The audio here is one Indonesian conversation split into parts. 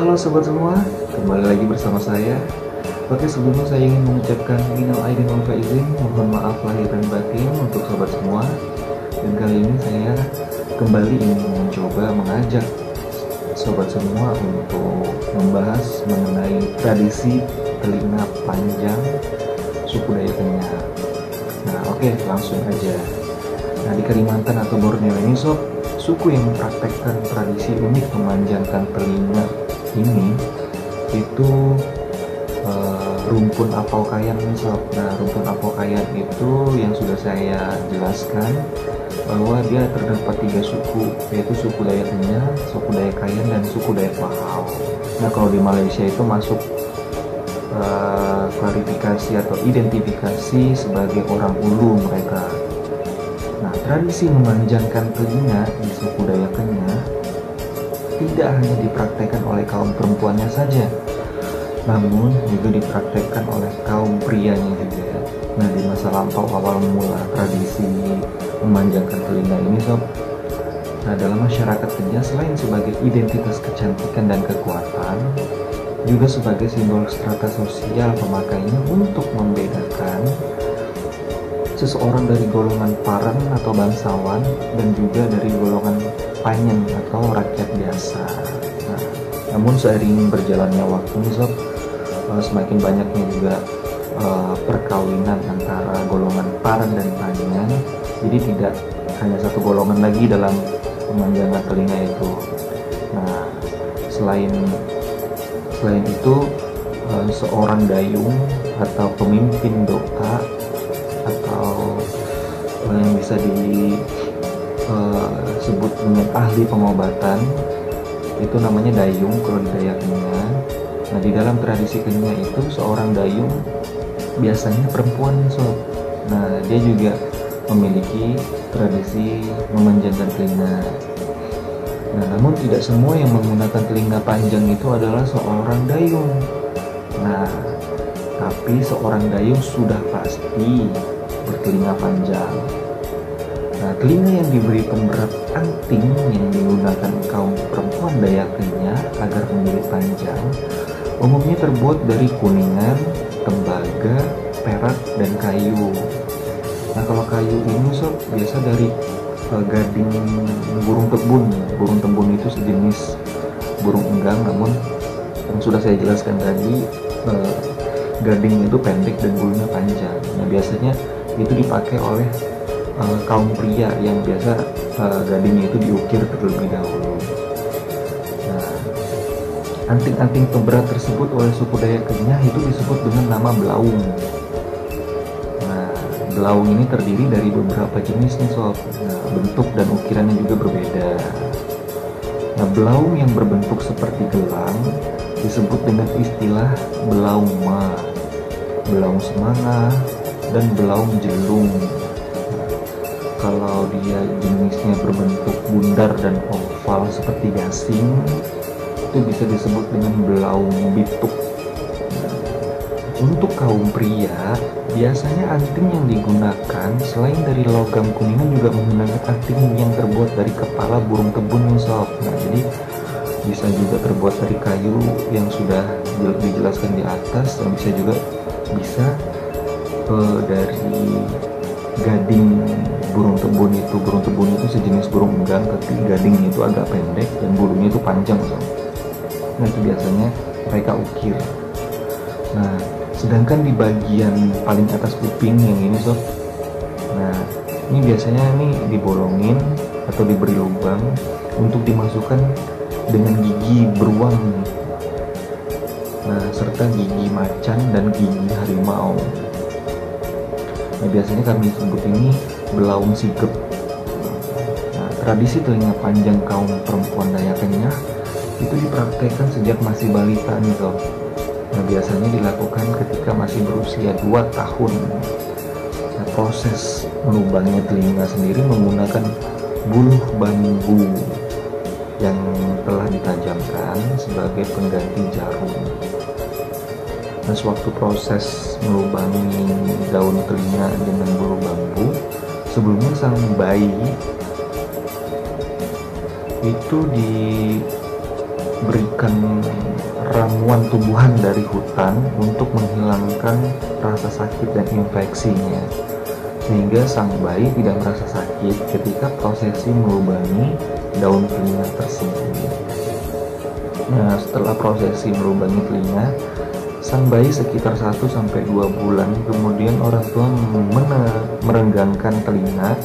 Halo sobat semua, kembali lagi bersama saya. Oke, sebelumnya saya ingin mengucapkan minal aidin wal faizin, mohon maaf lahir dan batin untuk sobat semua. Dan kali ini saya kembali ingin mencoba mengajak sobat semua untuk membahas mengenai tradisi telinga panjang suku Dayak Kenyah. Nah, oke, langsung aja. Nah, di Kalimantan atau Borneo ini sob, suku yang mempraktekkan tradisi unik memanjangkan telinga ini itu rumpun Apaukayan nih sob. Nah, rumpun Apaukayan itu yang sudah saya jelaskan bahwa dia terdapat 3 suku, yaitu suku Dayak Kenyah, suku Dayak Kayan, dan suku Dayak Wahau. Nah, kalau di Malaysia itu masuk klarifikasi atau identifikasi sebagai orang Ulu mereka. Nah, tradisi memanjangkan telinga di suku Dayak Kenyah tidak hanya dipraktekkan oleh kaum perempuannya saja, namun juga dipraktekkan oleh kaum prianya juga. Nah, di masa lampau awal mula tradisi memanjangkan telinga ini sob, nah dalam masyarakat Kenyah selain sebagai identitas kecantikan dan kekuatan, juga sebagai simbol strata sosial pemakainya untuk membedakan seseorang dari golongan parang atau bangsawan dan juga dari golongan panyen atau rakyat biasa. Nah, namun seiring berjalannya waktu nih sob, semakin banyaknya juga perkawinan antara golongan parang dan panyen, jadi tidak hanya satu golongan lagi dalam pemanjangan telinga itu. Nah, selain itu seorang dayung atau pemimpin doa atau yang bisa disebut dengan ahli pengobatan itu namanya dayung kalau di Dayak Kenyah. Nah, di dalam tradisi Kenyah itu seorang dayung biasanya perempuan sob. Nah, dia juga memiliki tradisi memanjangkan telinga. Nah, namun tidak semua yang menggunakan telinga panjang itu adalah seorang dayung. Nah, tapi seorang dayung sudah pasti bertelinga panjang. Nah, telinga yang diberi pemberat anting yang digunakan kaum perempuan Dayak Kenyah agar menjadi panjang umumnya terbuat dari kuningan, tembaga, perak, dan kayu. Nah, kalau kayu ini sob biasa dari gading burung tebun. Burung tebun itu sejenis burung enggang, namun yang sudah saya jelaskan tadi, gading itu pendek dan bulunya panjang. Nah, biasanya itu dipakai oleh kaum pria yang biasa gadingnya itu diukir terlebih dahulu. Nah, anting-anting pemberat tersebut oleh suku Dayak Kenyah itu disebut dengan nama belaung. Nah, belaung ini terdiri dari beberapa jenis nih sob. Nah, bentuk dan ukirannya juga berbeda. Nah, belaung yang berbentuk seperti gelang disebut dengan istilah belaung ma, belaung semanga, dan belaung jelung. Kalau dia jenisnya berbentuk bundar dan oval seperti gasing, itu bisa disebut dengan belaung bituk. Untuk kaum pria, biasanya anting yang digunakan selain dari logam kuningan juga menggunakan anting yang terbuat dari kepala burung tebun nih sob. Nah, jadi bisa juga terbuat dari kayu yang sudah dijelaskan di atas, dan bisa dari gading burung tebun itu. Burung tebun itu sejenis burung enggang, tapi gadingnya itu agak pendek dan bulunya itu panjang sob. Nah, itu biasanya mereka ukir. Nah, sedangkan di bagian paling atas kuping yang ini sob, nah ini biasanya dibolongin atau diberi lubang untuk dimasukkan dengan gigi beruang, nah serta gigi macan dan gigi harimau. Nah, biasanya kami sebut ini belaung sigep. Nah, tradisi telinga panjang kaum perempuan Dayak Kenyah itu dipraktekkan sejak masih balita nih sob. Nah, biasanya dilakukan ketika masih berusia 2 tahun. Nah, proses melubangnya telinga sendiri menggunakan buluh bambu yang telah ditajamkan sebagai pengganti jarum. Nah, sewaktu proses melubangi daun telinga dengan buluh bambu, sebelumnya sang bayi itu berikan ramuan tumbuhan dari hutan untuk menghilangkan rasa sakit dan infeksinya, sehingga sang bayi tidak merasa sakit ketika prosesi melubangi daun telinga tersebut. Nah, setelah prosesi melubangi telinga, sang bayi sekitar 1-2 bulan kemudian orang tua merenggangkan telinga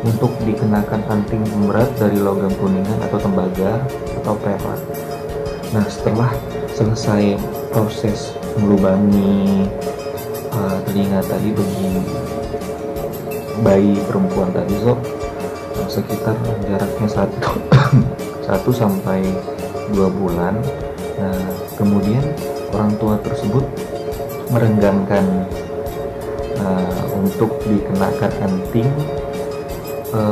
untuk dikenakan anting pemberat dari logam kuningan atau tembaga atau perak. Nah, setelah selesai proses melubangi telinga tadi bagi bayi perempuan tadi sob, sekitar jaraknya 1-2 bulan. Nah, kemudian orang tua tersebut merenggangkan untuk dikenakan anting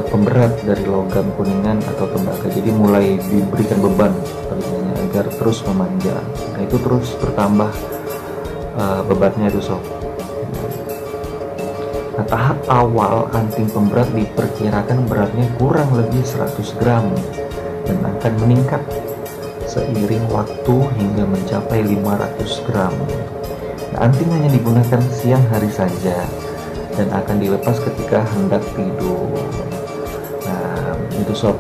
pemberat dari logam kuningan atau tembaga. Jadi mulai diberikan beban telinganya agar terus memanjang. Nah, itu terus bertambah bebannya itu sob. Nah, tahap awal anting pemberat diperkirakan beratnya kurang lebih 100 gram dan akan meningkat seiring waktu hingga mencapai 500 gram. Nah, anting hanya digunakan siang hari saja dan akan dilepas ketika hendak tidur. Nah, itu sob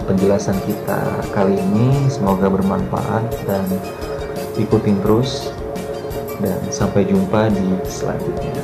penjelasan kita kali ini, semoga bermanfaat dan ikutin terus, dan sampai jumpa di selanjutnya.